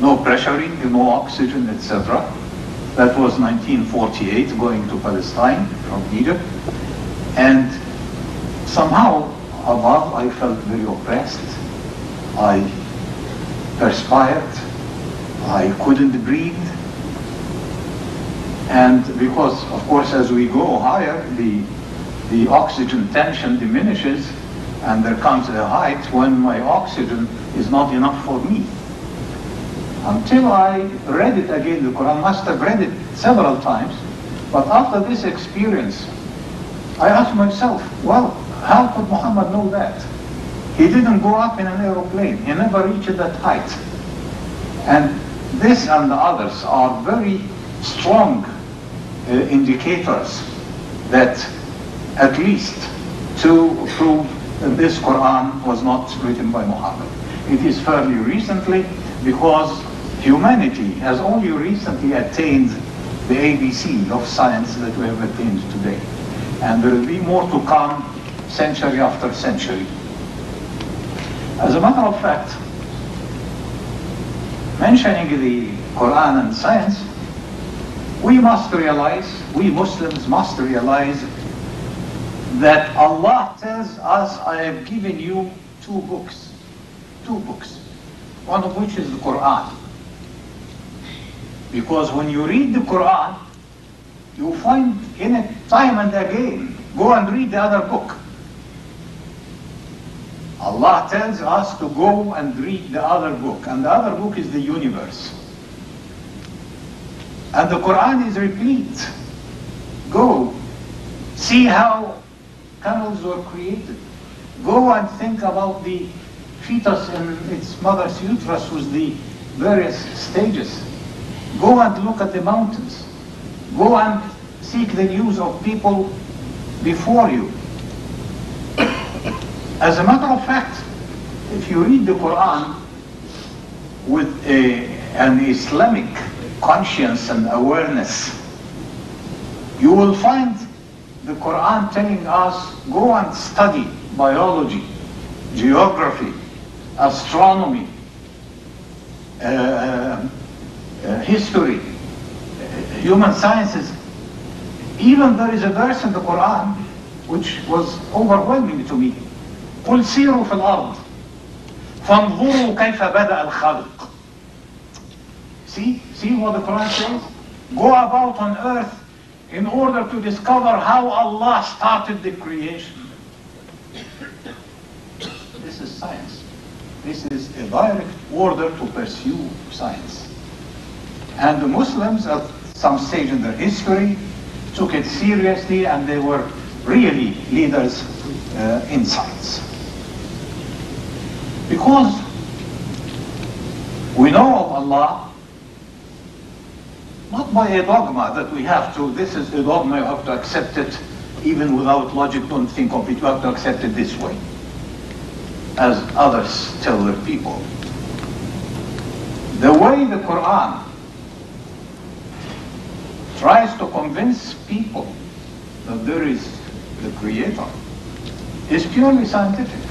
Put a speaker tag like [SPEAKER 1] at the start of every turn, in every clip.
[SPEAKER 1] no pressuring, no oxygen, etc. That was 1948, going to Palestine from Egypt. And somehow above I felt very oppressed. I perspired. I couldn't breathe. And because, of course, as we go higher, the oxygen tension diminishes, and there comes a height when my oxygen is not enough for me. Until I read it again, the Quran, must have read it several times, but after this experience, I asked myself, well, how could Muhammad know that? He didn't go up in an aeroplane. He never reached that height. And this and the others are very strong indicators that at least to prove that this Quran was not written by Muhammad. It is fairly recently, because humanity has only recently attained the ABC of science that we have attained today. And there will be more to come century after century. As a matter of fact, mentioning the Quran and science, we must realize, we Muslims must realize that Allah tells us, I have given you two books, one of which is the Quran. Because when you read the Quran, you find in it time and again, go and read the other book. Allah tells us to go and read the other book, and the other book is the universe. And the Quran is replete. Go, see how camels were created. Go and think about the fetus in its mother's uterus with the various stages. Go and look at the mountains. Go and seek the news of people before you. As a matter of fact, if you read the Quran with an Islamic conscience and awareness, you will find the Quran telling us, go and study biology, geography, astronomy, history, human sciences. Even there is a verse in the Quran which was overwhelming to me. قُلْ سِيرُوا فِي الْأَرْضِ فَانْظُرُوا كَيْفَ بَدَأَ الْخَلْقِ. See what the Quran says? Go about on earth in order to discover how Allah started the creation. This is science. This is a direct order to pursue science. And the Muslims at some stage in their history took it seriously, and they were really leaders in science. Because we know of Allah not by a dogma that we have to, this is a dogma, you have to accept it even without logic, don't think of it, you have to accept it this way, as others tell their people. The way the Quran tries to convince people that there is the Creator is purely scientific.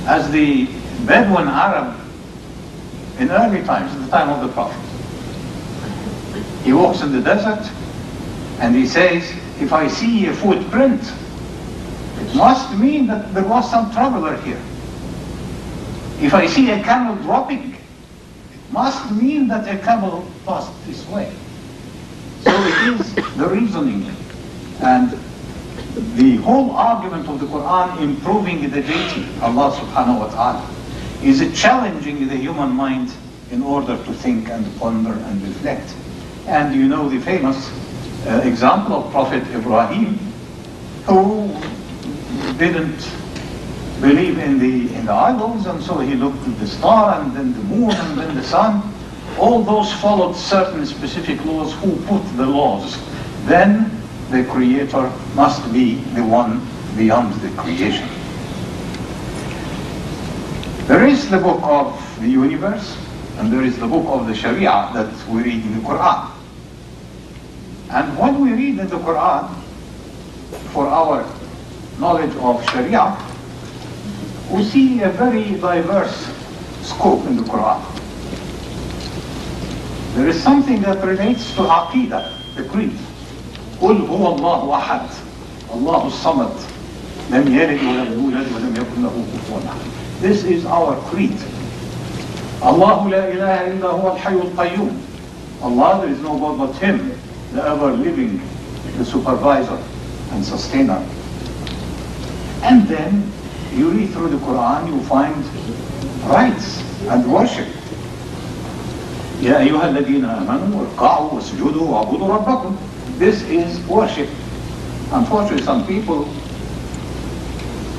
[SPEAKER 1] As the Bedouin Arab in early times, at the time of the Prophet, he walks in the desert and he says, if I see a footprint, it must mean that there was some traveler here. If I see a camel dropping, it must mean that a camel passed this way. So it is the reasoning and the whole argument of the Quran improving the deity, Allah subhanahu wa ta'ala, is challenging the human mind in order to think and ponder and reflect. And you know the famous example of Prophet Ibrahim, who didn't believe in the idols, and so he looked at the star and then the moon and then the sun. All those followed certain specific laws. Who put the laws? Then the Creator must be the one beyond the creation. There is the book of the universe, and there is the book of the Sharia that we read in the Quran. And when we read in the Quran, for our knowledge of Sharia, we see a very diverse scope in the Quran. There is something that relates to Aqidah, the creed. قُلْ هُوَ اللَّهُ أَحَدٌ اللَّهُ الصَّمَدُ لَمْ يَلِدْ وَلَمْ يُولَدْ وَلَمْ يَكُنْ لَهُ كُفُوًا أَحَدٌ. This is our creed. Allah la ilaha illa huwa al-hayyul qayyum. Allah, there is no God but Him, the ever-living, the supervisor and sustainer. And then you read through the Quran, you find rites and worship. يا أيها الذين آمنوا اركعوا واسجدوا وعبدوا ربكم. This is worship. Unfortunately, some people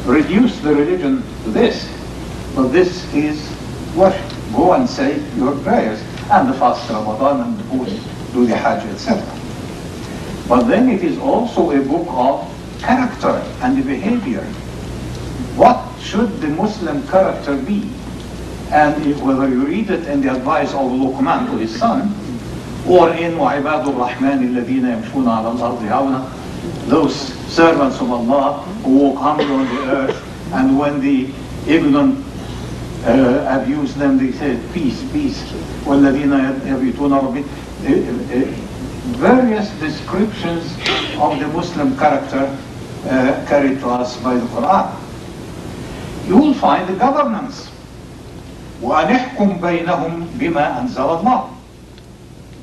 [SPEAKER 1] reduce the religion to this, but this is worship. Go and say your prayers, and the fast Ramadan, and the food, do the Hajj, etc. But then it is also a book of character and behavior. What should the Muslim character be? And whether you read it in the advice of Luqman to his son, or in وَعِبَادُ الرَّحْمَنِ الَّذِينَ يَمْشُونَ عَلَى الْأَرْضِ هَوْنًا, those servants of Allah who walk humbly on the earth, and when the ignorant abuse them, they say, peace, peace. وَالَّذِينَ يَبِيتُونَ رَبِّ. Various descriptions of the Muslim character carried to us by the Quran. You will find the governance. وَأَنِحْكُمْ بَيْنَهُمْ بِمَا أَنزَلَ اللَّهُ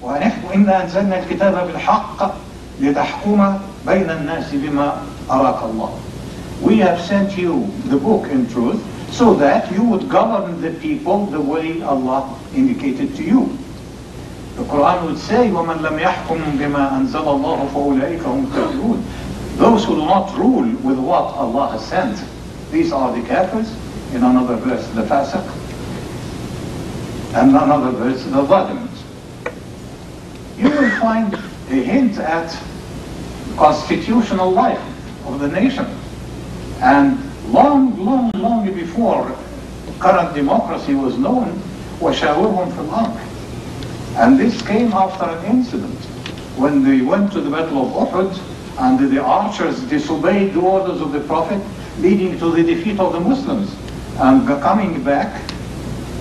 [SPEAKER 1] وَأَنِحْكُمْ إِنَّا أَنزَلْنَا الْكِتَابَ بِالْحَقِّ لِتَحْكُمَ بَيْنَ النَّاسِ بِمَا أَرَاكَ اللَّهُ. We have sent you the book in truth so that you would govern the people the way Allah indicated to you. The Quran would say, وَمَنْ لَمْ يَحْكُمْ بِمَا أَنزَلَ اللَّهُ فَأُولَئِكَ هُمُ الْكَافِرُونَ. Those who do not rule with what Allah has sent, these are the kafirs. In another verse, the fasiq. And another verse, the zalims. You will find a hint at constitutional life of the nation. And long before current democracy was known, وَشَاوِرْهُمْ فِي الْأَمْرِ. And this came after an incident when they went to the Battle of Uhud and the archers disobeyed the orders of the Prophet, leading to the defeat of the Muslims. And coming back,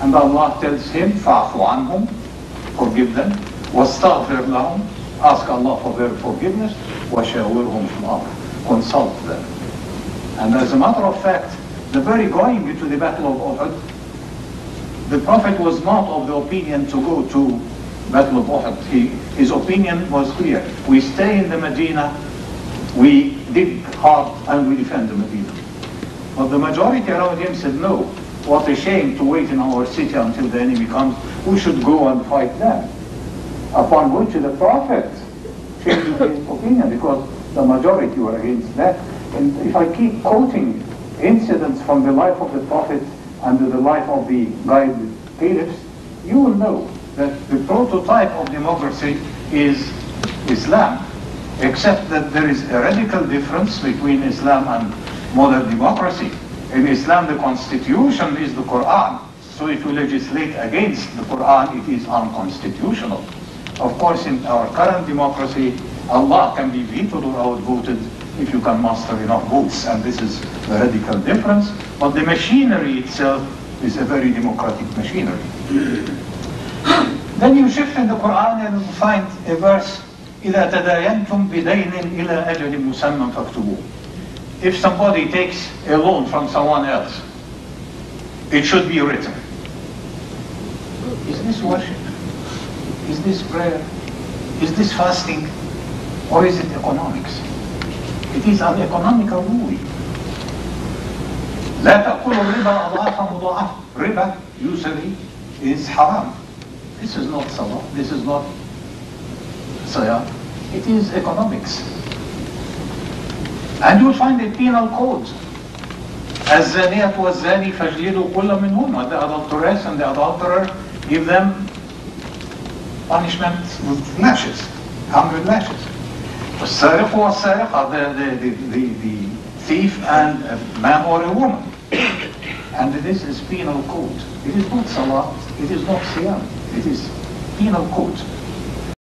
[SPEAKER 1] and Allah tells him, فَعْفُ عَنْهُمْ, forgive them, وَاسْتَغْفِرْ لَهُمْ, ask Allah for their forgiveness, وَشَاوِرْهُمْ فِي الْأَمْرِ, consult them. And as a matter of fact, the very going into the Battle of Uhud, the Prophet was not of the opinion to go to Battle of Uhud. His opinion was clear. We stay in the Medina, we dig hard, and we defend the Medina. But the majority around him said, no, what a shame to wait in our city until the enemy comes. We should go and fight them. Upon which the Prophet changed his opinion, because the majority were against that. And if I keep quoting incidents from the life of the Prophet and the life of the guided caliphs, you will know that the prototype of democracy is Islam, except that there is a radical difference between Islam and modern democracy. In Islam, the constitution is the Quran. So if you legislate against the Quran, it is unconstitutional. Of course, in our current democracy, Allah can be vetoed or outvoted if you can muster enough votes, and this is the radical difference. But the machinery itself is a very democratic machinery. Then you shift in the Quran and you find a verse, إِذَا تَدَايَنْتُمْ بِدَيْنٍ إِلَىٰ أَجَلٍ مُسَمًّى فَاكْتُبُوهُ. If somebody takes a loan from someone else, it should be written. Is this worship? Is this prayer? Is this fasting? Or is it economics? It is an economical rule. لا تأكلوا الربا أضعافا مضاعفة. Riba, usury, is haram. This is not salah. This is not sayah. It is economics. And you'll find a penal code. الزانية والزاني فاجلدوا كل منهما. The adulteress and the adulterer, give them punishment with lashes, 100 lashes. السارق والسارقة, the thief and a man or a woman. And this is penal code. It is not salah, it is not siyam, it is penal code.